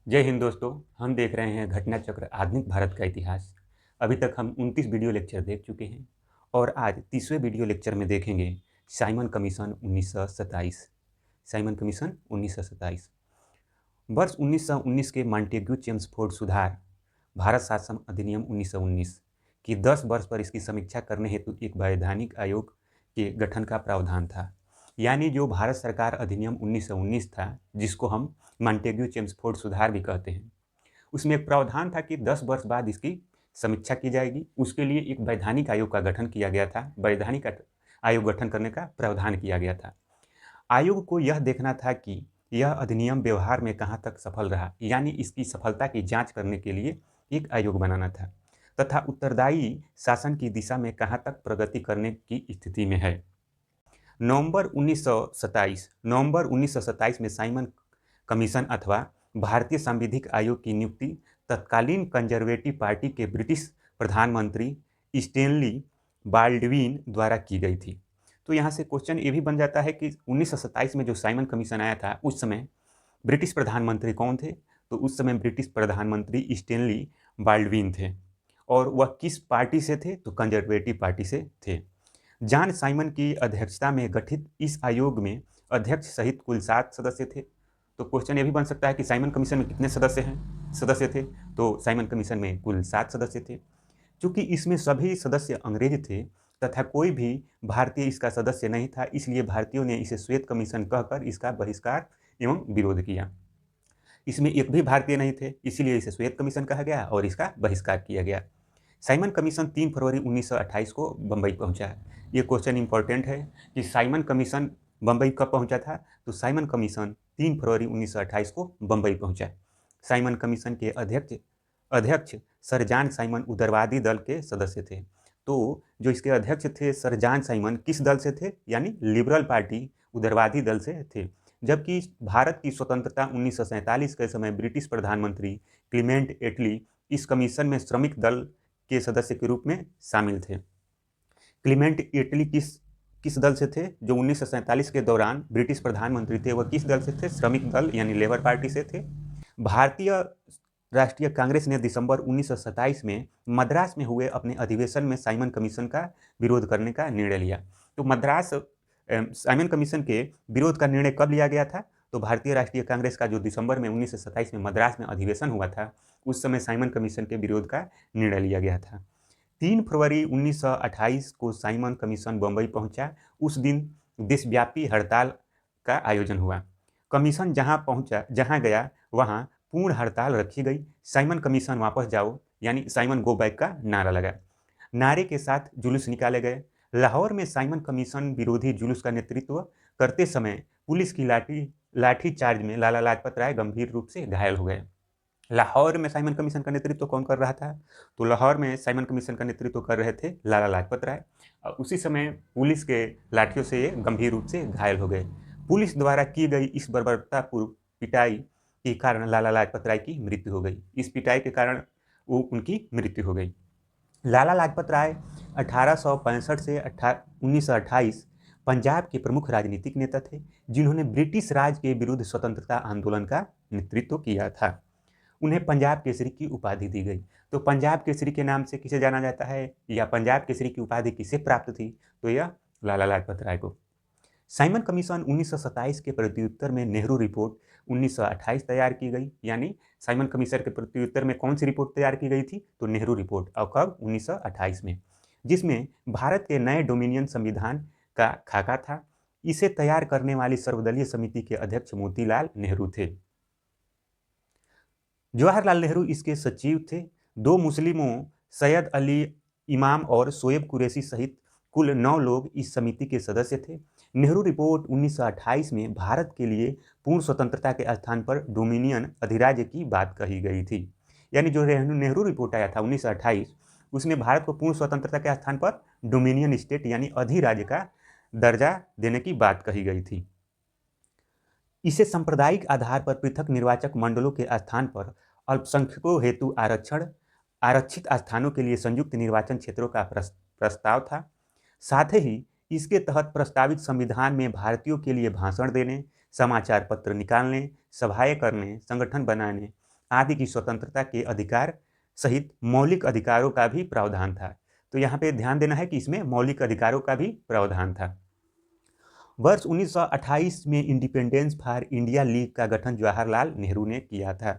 जय हिंद दोस्तों। हम देख रहे हैं घटना चक्र आधुनिक भारत का इतिहास। अभी तक हम 29 वीडियो लेक्चर देख चुके हैं और आज 30वें वीडियो लेक्चर में देखेंगे साइमन कमीशन 1927। साइमन कमीशन 1927 वर्ष 1919 के मॉन्टेग्यू चेम्सफोर्ड सुधार भारत शासन अधिनियम 1919 की 10 वर्ष पर इसकी समीक्षा करने हेतु एक वैधानिक आयोग के गठन का प्रावधान था। यानी जो भारत सरकार अधिनियम 1919 था, जिसको हम मॉन्टेग्यू चेम्सफोर्ड सुधार भी कहते हैं, उसमें एक प्रावधान था कि 10 वर्ष बाद इसकी समीक्षा की जाएगी। उसके लिए एक वैधानिक आयोग का गठन किया गया था। वैधानिक आयोग गठन करने का प्रावधान किया गया था। आयोग को यह देखना था कि यह अधिनियम व्यवहार में कहाँ तक सफल रहा, यानी इसकी सफलता की जांच करने के लिए एक आयोग बनाना था तथा उत्तरदायी शासन की दिशा में कहाँ तक प्रगति करने की स्थिति में है। नवंबर 1927 में साइमन कमीशन अथवा भारतीय सांविधिक आयोग की नियुक्ति तत्कालीन कंजर्वेटिव पार्टी के ब्रिटिश प्रधानमंत्री स्टेनली बाल्डविन द्वारा की गई थी। तो यहाँ से क्वेश्चन ये भी बन जाता है कि 1927 में जो साइमन कमीशन आया था, उस समय ब्रिटिश प्रधानमंत्री कौन थे? तो उस समय ब्रिटिश प्रधानमंत्री स्टेनली बाल्डविन थे और वह किस पार्टी से थे? तो कंजर्वेटिव पार्टी से थे। जॉन साइमन की अध्यक्षता में गठित इस आयोग में अध्यक्ष सहित कुल 7 सदस्य थे। तो क्वेश्चन ये भी बन सकता है कि साइमन कमीशन में कितने सदस्य थे? तो साइमन कमीशन में कुल 7 सदस्य थे। चूंकि इसमें सभी सदस्य अंग्रेज थे तथा कोई भी भारतीय इसका सदस्य नहीं था, इसलिए भारतीयों ने इसे श्वेत कमीशन कहकर इसका बहिष्कार एवं विरोध किया। इसमें एक भी भारतीय नहीं थे, इसीलिए इसे श्वेत कमीशन कहा गया और इसका बहिष्कार किया गया। साइमन कमीशन 3 फरवरी 1928 को बंबई पहुंचा। ये क्वेश्चन इंपॉर्टेंट है कि साइमन कमीशन बंबई कब पहुंचा था? तो साइमन कमीशन 3 फरवरी 1928 को बंबई पहुंचा। साइमन कमीशन के अध्यक्ष सर जॉन साइमन उदारवादी दल के सदस्य थे। तो जो इसके अध्यक्ष थे सर जॉन साइमन किस दल से थे? यानी लिबरल पार्टी उदारवादी दल से थे। जबकि भारत की स्वतंत्रता 1947 के समय ब्रिटिश प्रधानमंत्री क्लीमेंट एटली इस कमीशन में श्रमिक दल के सदस्य के रूप में शामिल थे। क्लीमेंट एटली किस दल से थे? जो 1947 के दौरान ब्रिटिश प्रधानमंत्री थे, वह किस दल से थे? श्रमिक दल यानी लेबर पार्टी से थे। भारतीय राष्ट्रीय कांग्रेस ने दिसंबर 1927 में मद्रास में हुए अपने अधिवेशन में साइमन कमीशन का विरोध करने का निर्णय लिया। तो मद्रास साइमन कमीशन के विरोध का निर्णय कब लिया गया था? तो भारतीय राष्ट्रीय कांग्रेस का जो दिसंबर में 1927 में मद्रास में अधिवेशन हुआ था, उस समय साइमन कमीशन के विरोध का निर्णय लिया गया था। 3 फरवरी 1928 को साइमन कमीशन बंबई पहुंचा। उस दिन देशव्यापी हड़ताल का आयोजन हुआ। कमीशन जहां गया वहां पूर्ण हड़ताल रखी गई। साइमन कमीशन वापस जाओ यानी साइमन गो बैक का नारा लगा। नारे के साथ जुलूस निकाले गए। लाहौर में साइमन कमीशन विरोधी जुलूस का नेतृत्व करते समय पुलिस की लाठी चार्ज में लाला लाजपत राय गंभीर रूप से घायल हो गए। लाहौर में साइमन कमीशन का नेतृत्व कौन कर रहा था? तो लाहौर में साइमन कमीशन का नेतृत्व कर रहे थे लाला लाजपत राय। उसी समय पुलिस के लाठियों से ये गंभीर रूप से घायल हो गए। पुलिस द्वारा की गई इस बर्बरतापूर्व पिटाई के कारण लाला लाजपत राय की मृत्यु हो गई। इस पिटाई के कारण उनकी मृत्यु हो गई। लाला लाजपत राय 1865 से 1928 पंजाब के प्रमुख राजनीतिक नेता थे, जिन्होंने ब्रिटिश राज के विरुद्ध स्वतंत्रता आंदोलन का नेतृत्व किया था। उन्हें पंजाब केसरी की उपाधि दी गई। तो पंजाब केसरी के नाम से किसे जाना जाता है, या पंजाब केसरी की उपाधि किसे प्राप्त थी? तो यह लाला लाजपत राय को। साइमन कमीशन 1927 के प्रत्युत्तर में नेहरू रिपोर्ट 1928 तैयार की गई। यानी साइमन कमीशन के प्रत्युत्तर में कौन सी रिपोर्ट तैयार की गई थी? तो नेहरू रिपोर्ट। और कब? 1928 में, जिसमें भारत के नए डोमिनियन संविधान का खाका था। इसे तैयार करने वाली सर्वदलीय समिति के अध्यक्ष मोतीलाल नेहरू थे। जवाहरलाल नेहरू इसके सचिव थे। 2 मुस्लिमों सैयद अली इमाम और शोएब कुरैशी सहित कुल 9 लोग इस समिति के सदस्य थे। नेहरू रिपोर्ट 1928 में भारत के लिए पूर्ण स्वतंत्रता के स्थान पर डोमिनियन अधिराज्य की बात कही गई थी। यानी जो नेहरू रिपोर्ट आया था 1928, उसमें भारत को पूर्ण स्वतंत्रता के स्थान पर डोमिनियन स्टेट यानी अधिराज्य का दर्जा देने की बात कही गई थी। इसे सांप्रदायिक आधार पर पृथक निर्वाचक मंडलों के स्थान पर अल्पसंख्यकों हेतु आरक्षित स्थानों के लिए संयुक्त निर्वाचन क्षेत्रों का प्रस्ताव था। साथ ही इसके तहत प्रस्तावित संविधान में भारतीयों के लिए भाषण देने, समाचार पत्र निकालने, सभाएं करने, संगठन बनाने आदि की स्वतंत्रता के अधिकार सहित मौलिक अधिकारों का भी प्रावधान था। तो यहाँ पे ध्यान देना है कि इसमें मौलिक अधिकारों का भी प्रावधान था। वर्ष 1928 में इंडिपेंडेंस फॉर इंडिया लीग का गठन जवाहरलाल नेहरू ने किया था।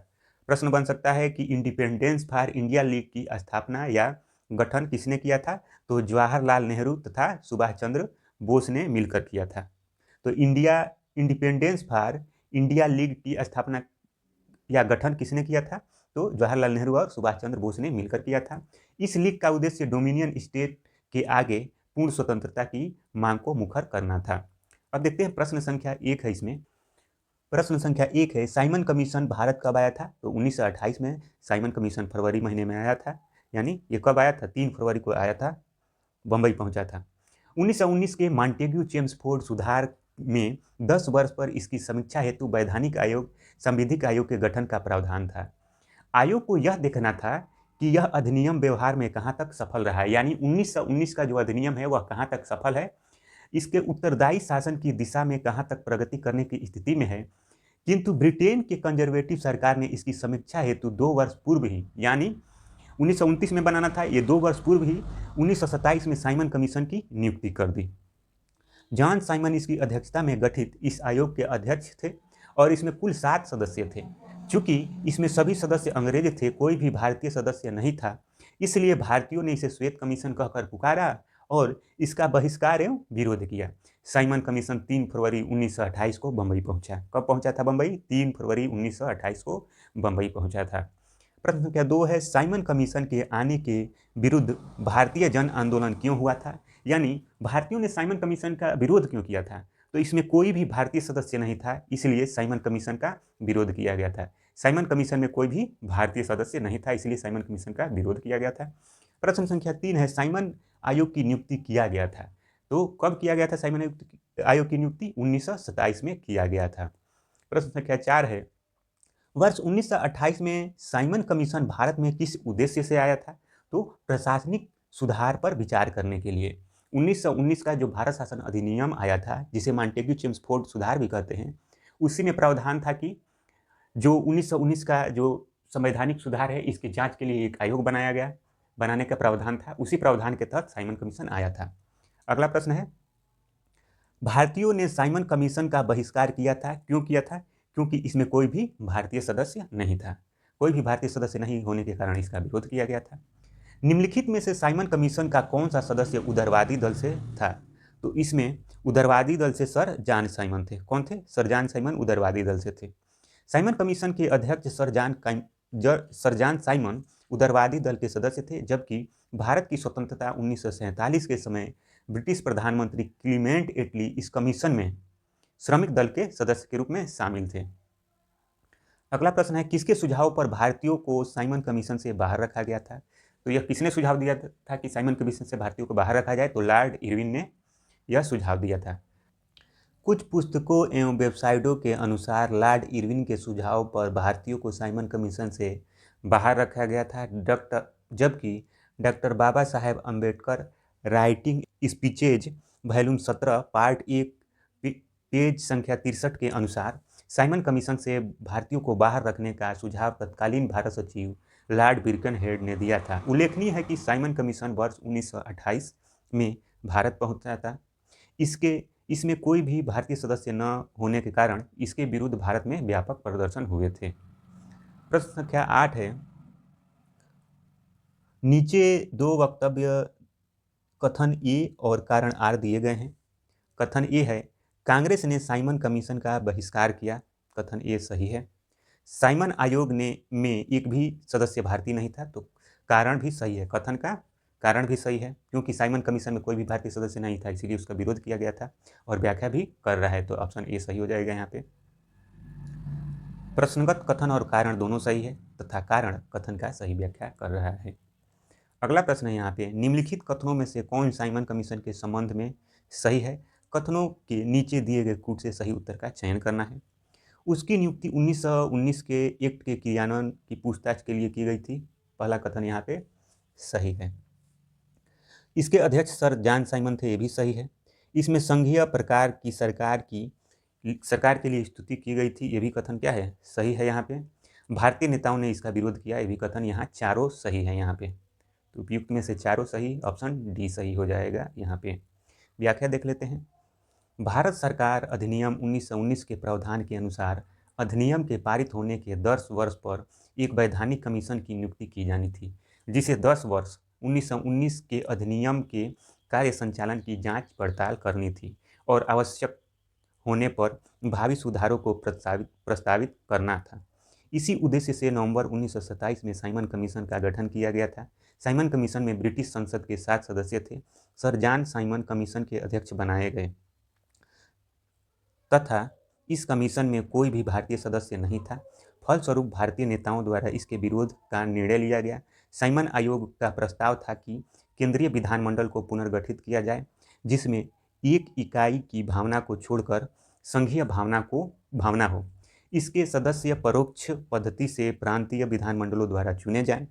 प्रश्न बन सकता है कि इंडिपेंडेंस फॉर इंडिया लीग की स्थापना या गठन किसने किया था? तो जवाहरलाल नेहरू तथा सुभाष चंद्र बोस ने मिलकर किया था। तो इंडिपेंडेंस फॉर इंडिया लीग की स्थापना या गठन किसने किया था? तो जवाहरलाल नेहरू और सुभाष चंद्र बोस ने मिलकर किया था। इस लीग का उद्देश्य डोमिनियन स्टेट के आगे पूर्ण स्वतंत्रता की मांग को मुखर करना था। अब देखते हैं प्रश्न संख्या 1 है इसमें। प्रश्न संख्या 1 है, साइमन कमीशन भारत कब आया था? तो 1928 में साइमन कमीशन फरवरी महीने में आया था। यानी ये कब आया था? 3 फरवरी को आया था, बंबई पहुंचा था। 1919 के मॉन्टेग्यू चेम्सफोर्ड सुधार में 10 वर्ष पर इसकी समीक्षा हेतु वैधानिक आयोग संविधिक आयोग के गठन का प्रावधान था। आयोग को यह देखना था कि यह अधिनियम व्यवहार में कहाँ तक सफल रहा है, यानी 1919 का जो अधिनियम है वह कहाँ तक सफल है, इसके उत्तरदायी शासन की दिशा में कहाँ तक प्रगति करने की स्थिति में है। किंतु ब्रिटेन के कंजर्वेटिव सरकार ने इसकी समीक्षा हेतु 2 वर्ष पूर्व ही, यानी 1929 में बनाना था, ये 2 वर्ष पूर्व ही 1927 में साइमन कमीशन की नियुक्ति कर दी। जॉन साइमन इसकी अध्यक्षता में गठित इस आयोग के अध्यक्ष थे और इसमें कुल 7 सदस्य थे। चूंकि इसमें सभी सदस्य अंग्रेज थे, कोई भी भारतीय सदस्य नहीं था, इसलिए भारतीयों ने इसे श्वेत कमीशन कहकर पुकारा और इसका बहिष्कार एवं विरोध किया। साइमन कमीशन 3 फरवरी 1928 को बंबई पहुंचा। कब पहुंचा था बंबई? 3 फरवरी 1928 को बंबई पहुंचा था। प्रश्न संख्या 2 है, साइमन कमीशन के आने के विरुद्ध भारतीय जन आंदोलन क्यों हुआ था? यानी भारतीयों ने साइमन कमीशन का विरोध क्यों किया था? तो इसमें कोई भी भारतीय सदस्य नहीं था, इसलिए साइमन कमीशन का विरोध किया गया था। साइमन कमीशन में कोई भी भारतीय सदस्य नहीं था, इसलिए साइमन कमीशन का विरोध किया गया था। प्रश्न संख्या 3 है, साइमन आयोग की नियुक्ति किया गया था। तो कब किया गया था साइमन आयोग की नियुक्ति? 1927 में किया गया था। प्रश्न संख्या 4 है, वर्ष 1928 में साइमन कमीशन भारत में किस उद्देश्य से आया था? तो प्रशासनिक सुधार पर विचार करने के लिए। 1919 का जो भारत शासन अधिनियम आया था, जिसे मॉन्टेग्यू चेम्सफोर्ड सुधार भी कहते हैं, उसी में प्रावधान था कि जो 1919 का जो संवैधानिक सुधार है, इसकी जांच के लिए एक आयोग बनाया गया, बनाने का प्रावधान था। उसी प्रावधान के तहत साइमन कमीशन आया था। अगला प्रश्न है, भारतीयों ने साइमन कमीशन का बहिष्कार किया था। क्यों किया था? क्योंकि इसमें कोई भी भारतीय सदस्य नहीं था। कोई भी भारतीय सदस्य नहीं होने के कारण इसका विरोध किया गया था। निम्नलिखित में से साइमन कमीशन का कौन सा सदस्य उदारवादी दल से था? तो इसमें उदारवादी दल से सर जॉन साइमन थे। कौन थे? सर जॉन साइमन उदारवादी दल से थे। साइमन कमीशन के अध्यक्ष सर जॉन साइमन उदारवादी दल के सदस्य थे, जबकि भारत की स्वतंत्रता 1947 के समय ब्रिटिश प्रधानमंत्री क्लीमेंट एटली इस कमीशन में श्रमिक दल के सदस्य के रूप में शामिल थे। अगला प्रश्न है, किसके सुझाव पर भारतीयों को साइमन कमीशन से बाहर रखा गया था? तो यह किसने सुझाव दिया था कि साइमन कमीशन से भारतीयों को बाहर रखा जाए? तो लॉर्ड इरविन ने यह सुझाव दिया था। कुछ पुस्तकों एवं वेबसाइटों के अनुसार लॉर्ड इरविन के सुझाव पर भारतीयों को साइमन कमीशन से बाहर रखा गया था, जबकि doctor Baba Saheb Ambedkar writing speeches volume 17 part 1 page संख्या 63 के अनुसार साइमन कमीशन से भारतीयों को बाहर रखने का सुझाव तत्कालीन भारत सचिव लॉर्ड बिरकनहेड ने दिया था। उल्लेखनीय है कि साइमन कमीशन वर्ष 1928 में भारत पहुंचा था। इसमें कोई भी भारतीय सदस्य न होने के कारण इसके विरुद्ध भारत में व्यापक प्रदर्शन हुए थे। प्रश्न संख्या 8 है, नीचे 2 वक्तव्य कथन ए और कारण आर दिए गए हैं। कथन ए है, कांग्रेस ने साइमन कमीशन का बहिष्कार किया। कथन ए सही है। साइमन आयोग में एक भी सदस्य भारतीय नहीं था, तो कारण भी सही है। कथन का कारण भी सही है, क्योंकि साइमन कमीशन में कोई भी भारतीय सदस्य नहीं था, इसीलिए उसका विरोध किया गया था और व्याख्या भी कर रहा है, तो ऑप्शन ए सही हो जाएगा यहाँ पे। प्रश्नगत कथन और कारण दोनों सही है तथा कारण कथन का सही व्याख्या कर रहा है। अगला प्रश्न है यहाँ पे, निम्नलिखित कथनों में से कौन साइमन कमीशन के संबंध में सही है? कथनों के नीचे दिए गए कूट से सही उत्तर का चयन करना है। उसकी नियुक्ति 1919 के एक्ट के क्रियान्वयन की पूछताछ के लिए की गई थी। पहला कथन यहाँ पे सही है। इसके अध्यक्ष सर जॉन साइमन थे, ये भी सही है। इसमें संघीय प्रकार की सरकार के लिए स्तुति की गई थी, ये भी कथन क्या है? सही है यहाँ पे। भारतीय नेताओं ने इसका विरोध किया, ये भी कथन यहाँ चारों सही है यहाँ पे। तो उपयुक्त में से चारों सही, ऑप्शन डी सही हो जाएगा यहाँ पे। व्याख्या देख लेते हैं। भारत सरकार अधिनियम 1919 के प्रावधान के अनुसार अधिनियम के पारित होने के 10 वर्ष पर एक वैधानिक कमीशन की नियुक्ति की जानी थी, जिसे 10 वर्ष 1919 के अधिनियम के कार्य संचालन की जांच पड़ताल करनी थी और आवश्यक होने पर भावी सुधारों को प्रस्तावित करना था। इसी उद्देश्य से नवंबर 1927 में साइमन कमीशन का गठन किया गया था। साइमन कमीशन में ब्रिटिश संसद के 7 सदस्य थे। सर जॉन साइमन कमीशन के अध्यक्ष बनाए गए तथा इस कमीशन में कोई भी भारतीय सदस्य नहीं था। फलस्वरूप भारतीय नेताओं द्वारा इसके विरोध का निर्णय लिया गया। साइमन आयोग का प्रस्ताव था कि केंद्रीय विधानमंडल को पुनर्गठित किया जाए, जिसमें एक इकाई की भावना को छोड़कर संघीय भावना हो। इसके सदस्य परोक्ष पद्धति से प्रांतीय विधानमंडलों द्वारा चुने जाएं।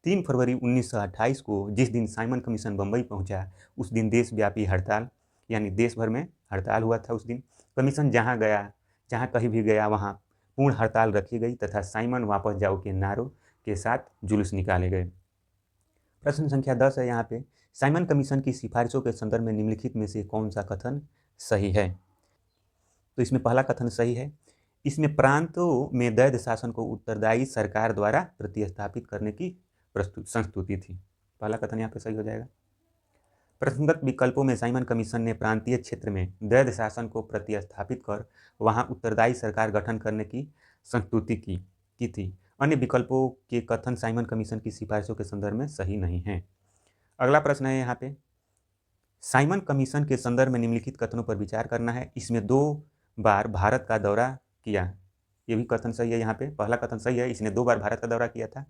3 फरवरी 1928 को जिस दिन साइमन कमीशन बम्बई पहुंचा, उस दिन देशव्यापी हड़ताल, यानी देश भर में हड़ताल हुआ था उस दिन। कमीशन जहाँ कहीं भी गया वहाँ पूर्ण हड़ताल रखी गई तथा साइमन वापस जाओ के नारों के साथ जुलूस निकाले गए। प्रश्न संख्या 10 है यहाँ पे। साइमन कमीशन की सिफारिशों के संदर्भ में निम्नलिखित में से कौन सा कथन सही है? तो इसमें पहला कथन सही है। इसमें प्रांतों में दैध शासन को उत्तरदायी सरकार द्वारा प्रतिस्थापित करने की संस्तुति थी। पहला कथन यहाँ पे सही हो जाएगा। प्रसंगत विकल्पों में साइमन कमीशन ने प्रांतीय क्षेत्र में दैध शासन को प्रतिस्थापित कर वहां उत्तरदायी सरकार गठन करने की संस्तुति की थी। अन्य विकल्पों के कथन साइमन कमीशन की सिफारिशों के संदर्भ में सही नहीं है। अगला प्रश्न है यहाँ पे, साइमन कमीशन के संदर्भ में निम्नलिखित कथनों पर विचार करना है। इसमें 2 बार भारत का दौरा किया, ये भी कथन सही है यहाँ पे। पहला कथन सही है, इसने 2 बार भारत का दौरा किया था।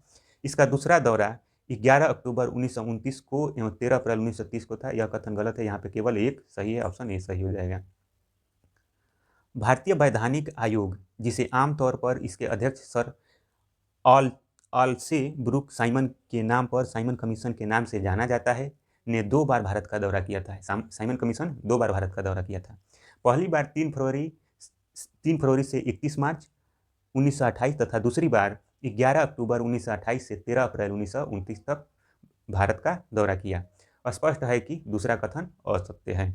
इसका दूसरा दौरा 11 अक्टूबर 1929 को एवं 13 अप्रैल 1930 को था। यह कथन गलत है, यहाँ पे केवल एक सही है, ऑप्शन ए सही हो जाएगा। भारतीय वैधानिक आयोग, जिसे आमतौर पर इसके अध्यक्ष सर ऑल्से ब्रुक साइमन के नाम पर साइमन कमीशन के नाम से जाना जाता है, ने 2 बार भारत का दौरा किया था। साइमन कमीशन 2 बार भारत का दौरा किया था। पहली बार 3 फरवरी से 31 मार्च 1928 तथा दूसरी बार 11 अक्टूबर 1928 से 13 अप्रैल 1929 तक भारत का दौरा किया। स्पष्ट है कि दूसरा कथन असत्य है।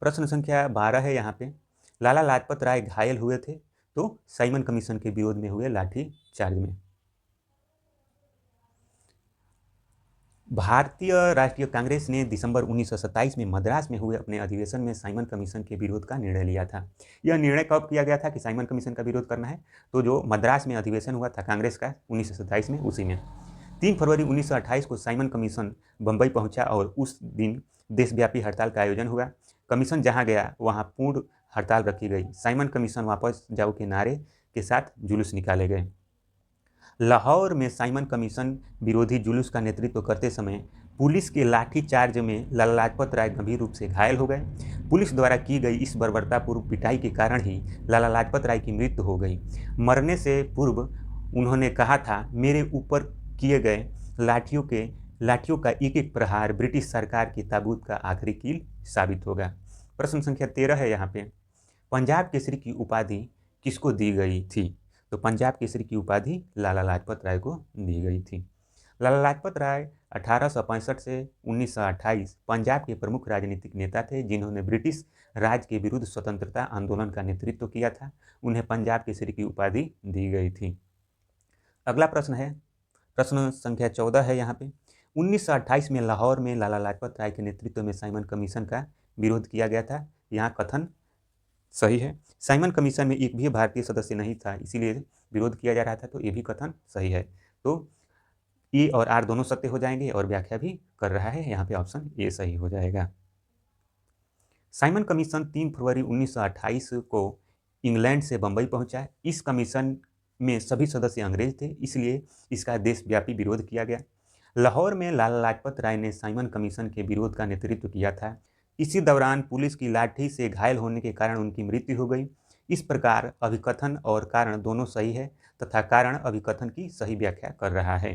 प्रश्न संख्या 12 है यहाँ पे, लाला लाजपत राय घायल हुए थे तो साइमन कमीशन के विरोध में हुए लाठी चार्ज में। भारतीय राष्ट्रीय कांग्रेस ने दिसंबर 1927 में मद्रास में हुए अपने अधिवेशन में साइमन कमीशन के विरोध का निर्णय लिया था। यह निर्णय कब किया गया था कि साइमन कमीशन का विरोध करना है? तो जो मद्रास में अधिवेशन हुआ था कांग्रेस का 1927 में, उसी में 3 फरवरी 1928 को साइमन कमीशन बम्बई पहुंचा और उस दिन देशव्यापी हड़ताल का आयोजन हुआ। कमीशन जहाँ गया वहाँ पूर्ण हड़ताल रखी गई। साइमन कमीशन वापस जाओ के नारे के साथ जुलूस निकाले गए। लाहौर में साइमन कमीशन विरोधी जुलूस का नेतृत्व करते समय पुलिस के लाठीचार्ज में लाला लाजपत राय गंभीर रूप से घायल हो गए। पुलिस द्वारा की गई इस बर्बरतापूर्व पिटाई के कारण ही लाला लाजपत राय की मृत्यु हो गई। मरने से पूर्व उन्होंने कहा था, मेरे ऊपर किए गए लाठियों का एक एक प्रहार ब्रिटिश सरकार की ताबूत का आखिरी कील साबित होगा। प्रश्न संख्या 13 है यहाँ पे, पंजाब केसरी की उपाधि किसको दी गई थी? तो पंजाब केसरी की उपाधि लाला लाजपत राय को दी गई थी। लाला लाजपत राय 1865 से 1928 पंजाब के प्रमुख राजनीतिक नेता थे, जिन्होंने ब्रिटिश राज के विरुद्ध स्वतंत्रता आंदोलन का नेतृत्व किया था। उन्हें पंजाब केसरी की उपाधि दी गई थी। अगला प्रश्न है, प्रश्न संख्या 14 है यहाँ पे, 1928 में लाहौर में लाला लाजपत राय के नेतृत्व में साइमन कमीशन का विरोध किया गया था। यहाँ कथन सही है। साइमन कमीशन में एक भी भारतीय सदस्य नहीं था, इसीलिए विरोध किया जा रहा था, तो ये भी कथन सही है। तो ए और आर दोनों सत्य हो जाएंगे और व्याख्या भी कर रहा है, यहाँ पे ऑप्शन ए सही हो जाएगा। साइमन कमीशन 3 फरवरी 1928 को इंग्लैंड से बंबई पहुंचा। इस कमीशन में सभी सदस्य अंग्रेज थे, इसलिए इसका देशव्यापी विरोध किया गया। लाहौर में लाला लाजपत राय ने साइमन कमीशन के विरोध का नेतृत्व किया था। इसी दौरान पुलिस की लाठी से घायल होने के कारण उनकी मृत्यु हो गई। इस प्रकार अभिकथन और कारण दोनों सही है तथा कारण अभिकथन की सही व्याख्या कर रहा है।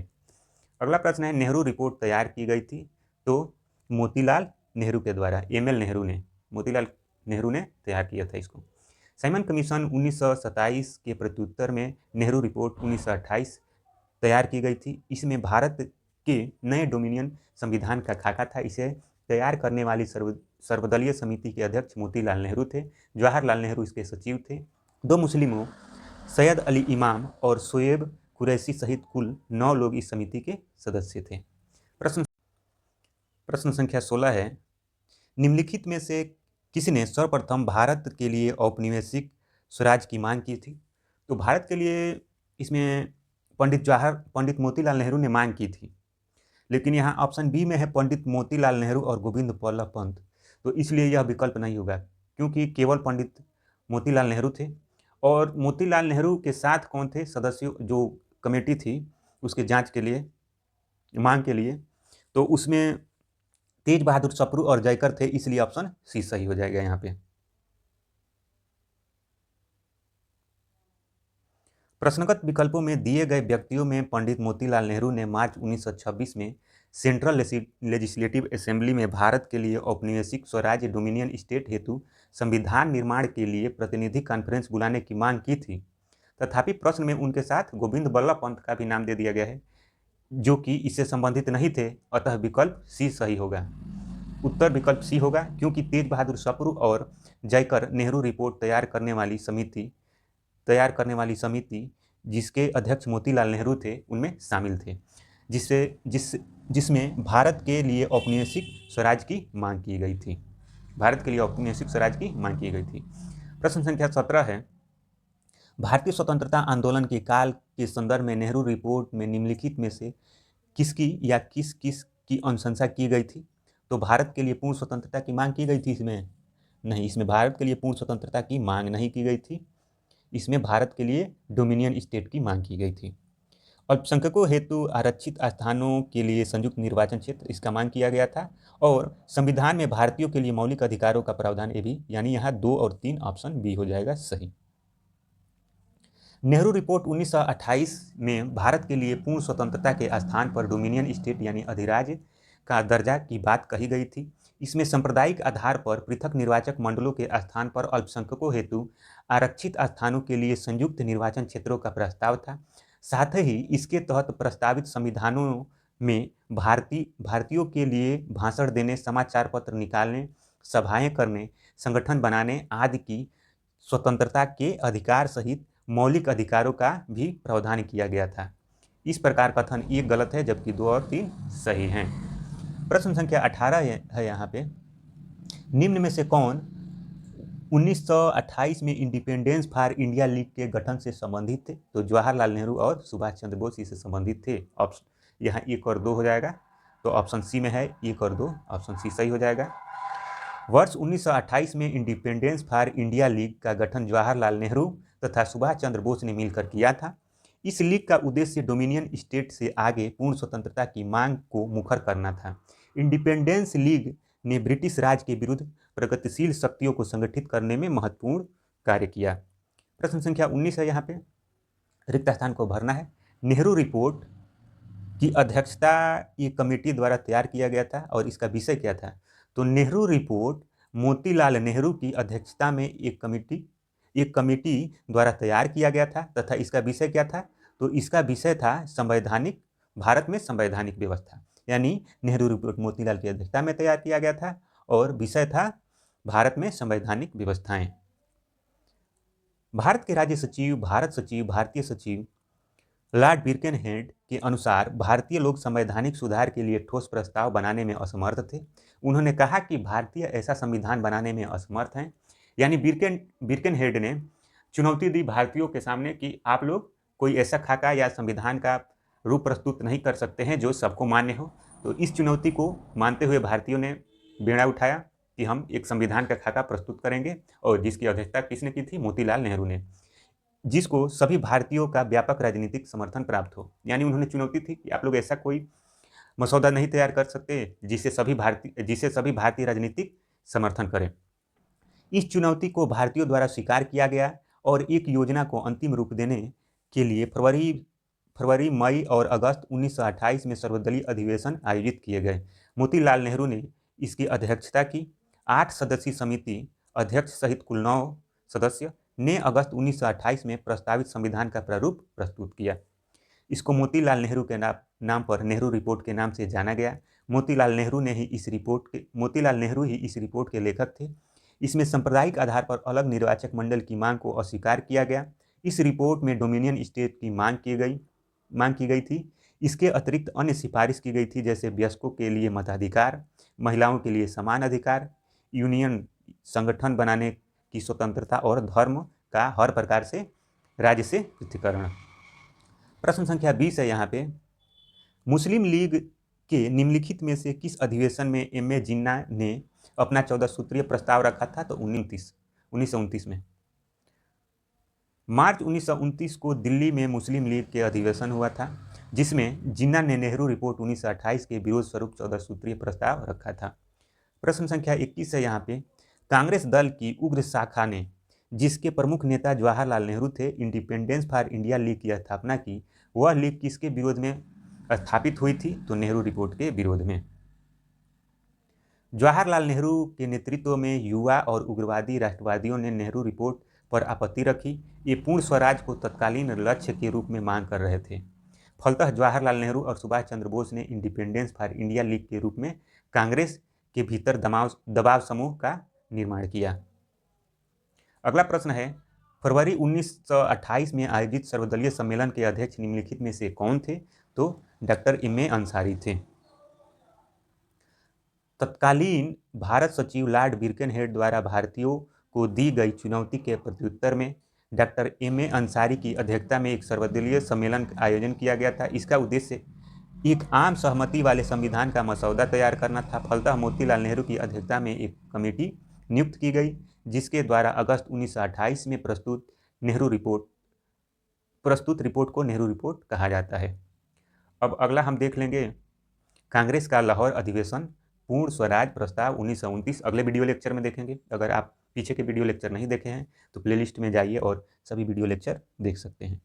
अगला प्रश्न है, नेहरू रिपोर्ट तैयार की गई थी तो मोतीलाल नेहरू के द्वारा। मोतीलाल नेहरू ने तैयार किया था इसको। साइमन कमीशन 1927 के प्रत्युत्तर में नेहरू रिपोर्ट 1928 तैयार की गई थी। इसमें भारत के नए डोमिनियन संविधान का खाका था। इसे तैयार करने वाली सर्वदलीय समिति के अध्यक्ष मोतीलाल नेहरू थे। जवाहरलाल नेहरू इसके सचिव थे। 2 मुस्लिमों सैयद अली इमाम और शोएब कुरैशी सहित कुल 9 लोग इस समिति के सदस्य थे। प्रश्न संख्या 16 है, निम्नलिखित में से किसने सर्वप्रथम भारत के लिए औपनिवेशिक स्वराज की मांग की थी? तो भारत के लिए इसमें पंडित मोतीलाल नेहरू ने मांग की थी, लेकिन यहाँ ऑप्शन बी में है पंडित मोतीलाल नेहरू और गोविंद बल्लभ पंत, तो इसलिए यह विकल्प नहीं होगा, क्योंकि केवल पंडित मोतीलाल नेहरू थे। और मोतीलाल नेहरू के साथ कौन थे सदस्यों, जो कमेटी थी उसके जांच के लिए, मांग के लिए, तो उसमें तेज बहादुर सप्रू और जयकर थे, इसलिए ऑप्शन सी सही हो जाएगा यहाँ पे। प्रश्नगत विकल्पों में दिए गए व्यक्तियों में पंडित मोतीलाल नेहरू ने मार्च 1926 में सेंट्रल लेजिस्लेटिव असेंबली में भारत के लिए औपनिवेशिक स्वराज्य डोमिनियन स्टेट हेतु संविधान निर्माण के लिए प्रतिनिधि कॉन्फ्रेंस बुलाने की मांग की थी। तथापि प्रश्न में उनके साथ गोविंद बल्लभ पंत का भी नाम दे दिया गया है, जो कि इससे संबंधित नहीं थे, अतः विकल्प सी सही होगा। उत्तर विकल्प सी होगा, क्योंकि तेज बहादुर सप्रू और जयकर नेहरू रिपोर्ट तैयार करने वाली समिति जिसके अध्यक्ष मोतीलाल नेहरू थे उनमें शामिल थे, जिसमें भारत के लिए औपनिवेशिक स्वराज की मांग की गई थी। भारत के लिए औपनिवेशिक स्वराज की मांग की गई थी। प्रश्न संख्या 17 है, भारतीय स्वतंत्रता आंदोलन के काल के संदर्भ में नेहरू रिपोर्ट में निम्नलिखित में से किसकी या किस किस की अनुशंसा की गई थी? तो भारत के लिए पूर्ण स्वतंत्रता की मांग की गई थी इसमें? नहीं, इसमें भारत के लिए पूर्ण स्वतंत्रता की मांग नहीं की गई थी। इसमें भारत के लिए डोमिनियन स्टेट की मांग की गई थी। अल्पसंख्यकों हेतु आरक्षित स्थानों के लिए संयुक्त निर्वाचन क्षेत्र, इसका मांग किया गया था। और संविधान में भारतीयों के लिए मौलिक अधिकारों का प्रावधान, ये भी, यानी यहाँ 2 और 3 ऑप्शन बी हो जाएगा सही। नेहरू रिपोर्ट 1928 में भारत के लिए पूर्ण स्वतंत्रता के स्थान पर डोमिनियन स्टेट यानी अधिराज्य का दर्जा की बात कही गई थी। इसमें सांप्रदायिक आधार पर पृथक निर्वाचक मंडलों के स्थान पर अल्पसंख्यकों हेतु आरक्षित स्थानों के लिए संयुक्त निर्वाचन क्षेत्रों का प्रस्ताव था। साथ ही इसके तहत प्रस्तावित संविधानों में भारतीयों के लिए भाषण देने, समाचार पत्र निकालने, सभाएं करने, संगठन बनाने आदि की स्वतंत्रता के अधिकार सहित मौलिक अधिकारों का भी प्रावधान किया गया था। इस प्रकार कथन 1 गलत है, जबकि 2 और 3 सही हैं। प्रश्न संख्या 18 है यहाँ पे, निम्न में से कौन 1928 में इंडिपेंडेंस फॉर इंडिया लीग के गठन से संबंधित थे? तो जवाहरलाल नेहरू और सुभाष चंद्र बोस इससे संबंधित थे। ऑप्शन यहाँ 1 और 2 हो जाएगा, तो ऑप्शन सी में है 1 और 2, ऑप्शन सी सही हो जाएगा। वर्ष 1928 में इंडिपेंडेंस फॉर इंडिया लीग का गठन जवाहरलाल नेहरू तथा सुभाष चंद्र बोस ने मिलकर किया था। इस लीग का उद्देश्य डोमिनियन स्टेट से आगे पूर्ण स्वतंत्रता की मांग को मुखर करना था। इंडिपेंडेंस लीग ने ब्रिटिश राज के विरुद्ध प्रगतिशील शक्तियों को संगठित करने में महत्वपूर्ण कार्य किया। प्रश्न संख्या 19 है, यहाँ पे रिक्त स्थान को भरना है। नेहरू रिपोर्ट की अध्यक्षता एक कमेटी द्वारा तैयार किया गया था और इसका विषय क्या था? तो नेहरू रिपोर्ट मोतीलाल नेहरू की अध्यक्षता में एक कमेटी द्वारा तैयार किया गया था तथा इसका विषय क्या था? तो इसका विषय था भारत में संवैधानिक व्यवस्था, यानी नेहरू रिपोर्ट मोतीलाल की अध्यक्षता में तैयार किया गया था और विषय था भारत में संवैधानिक व्यवस्थाएं। भारत के राज्य सचिव, भारतीय सचिव लॉर्ड बिर्केनहेड के अनुसार भारतीय लोग संवैधानिक सुधार के लिए ठोस प्रस्ताव बनाने में असमर्थ थे। उन्होंने कहा कि भारतीय ऐसा संविधान बनाने में असमर्थ हैं। यानी बिर्केनहेड ने चुनौती दी भारतीयों के सामने कि आप लोग कोई ऐसा खाका या संविधान का रूप प्रस्तुत नहीं कर सकते हैं जो सबको मान्य हो। तो इस चुनौती को मानते हुए भारतीयों ने बेड़ा उठाया कि हम एक संविधान का खाका प्रस्तुत करेंगे, और जिसकी अध्यक्षता किसने की थी? मोतीलाल नेहरू ने, जिसको सभी भारतीयों का व्यापक राजनीतिक समर्थन प्राप्त हो। यानी उन्होंने चुनौती थी कि आप लोग ऐसा कोई मसौदा नहीं तैयार कर सकते जिसे सभी भारतीय राजनीतिक समर्थन करें। इस चुनौती को भारतीयों द्वारा स्वीकार किया गया और एक योजना को अंतिम रूप देने के लिए फरवरी, मई और अगस्त 1928 में सर्वदलीय अधिवेशन आयोजित किए गए। मोतीलाल नेहरू ने इसकी अध्यक्षता की। 8 सदस्यीय समिति, अध्यक्ष सहित कुल 9 सदस्य, ने अगस्त 1928 में प्रस्तावित संविधान का प्रारूप प्रस्तुत किया। इसको मोतीलाल नेहरू के नाम पर नेहरू रिपोर्ट के नाम से जाना गया। मोतीलाल नेहरू ही इस रिपोर्ट के लेखक थे। इसमें सांप्रदायिक आधार पर अलग निर्वाचक मंडल की मांग को अस्वीकार किया गया। इस रिपोर्ट में डोमिनियन स्टेट की मांग की गई थी। इसके अतिरिक्त अन्य सिफारिश की गई थी, जैसे वयस्कों के लिए मताधिकार, महिलाओं के लिए समान अधिकार, यूनियन संगठन बनाने की स्वतंत्रता और धर्म का हर प्रकार से राज्य से पृथक्करण। प्रश्न संख्या 20 है यहाँ पे, मुस्लिम लीग के निम्नलिखित में से किस अधिवेशन में एम ए जिन्ना ने अपना 14 सूत्रीय प्रस्ताव रखा था? तो 1929 में। मार्च 1929 को दिल्ली में मुस्लिम लीग के अधिवेशन हुआ था, जिसमें जिन्ना ने नेहरू रिपोर्ट 1928 के विरोध स्वरूप 14 सूत्रीय प्रस्ताव रखा था। प्रश्न संख्या 21 है यहाँ पे, कांग्रेस दल की उग्र शाखा ने, जिसके प्रमुख नेता जवाहरलाल नेहरू थे, इंडिपेंडेंस फॉर इंडिया लीग की स्थापना की। वह लीग किसके विरोध में स्थापित हुई थी? तो नेहरू रिपोर्ट के विरोध में। जवाहरलाल नेहरू के नेतृत्व में युवा और उग्रवादी राष्ट्रवादियों ने नेहरू रिपोर्ट पर आपत्ति रखी। ये पूर्ण स्वराज को तत्कालीन लक्ष्य के रूप में मांग कर रहे थे। फलतः जवाहरलाल नेहरू और सुभाष चंद्र बोस ने इंडिपेंडेंस फॉर इंडिया लीग के रूप में कांग्रेस के भीतर दबाव समूह का निर्माण किया। अगला प्रश्न है, फरवरी 1928 में आयोजित सर्वदलीय सम्मेलन के अध्यक्ष निम्नलिखित में से कौन थे? तो डॉक्टर एम ए अंसारी थे। तत्कालीन भारत सचिव लॉर्ड बिरकेनहेड द्वारा भारतीयों को दी गई चुनौती के प्रत्युत्तर में डॉक्टर एम ए अंसारी की अध्यक्षता में एक सर्वदलीय सम्मेलन का आयोजन किया गया था। इसका उद्देश्य एक आम सहमति वाले संविधान का मसौदा तैयार करना था। फलतः मोतीलाल नेहरू की अध्यक्षता में एक कमेटी नियुक्त की गई, जिसके द्वारा अगस्त 1928 में प्रस्तुत रिपोर्ट को नेहरू रिपोर्ट कहा जाता है। अब अगला हम देख लेंगे कांग्रेस का लाहौर अधिवेशन पूर्ण स्वराज प्रस्ताव 1929। अगले वीडियो लेक्चर में देखेंगे। अगर आप पीछे के वीडियो लेक्चर नहीं देखे हैं तो प्लेलिस्ट में जाइए और सभी वीडियो लेक्चर देख सकते हैं।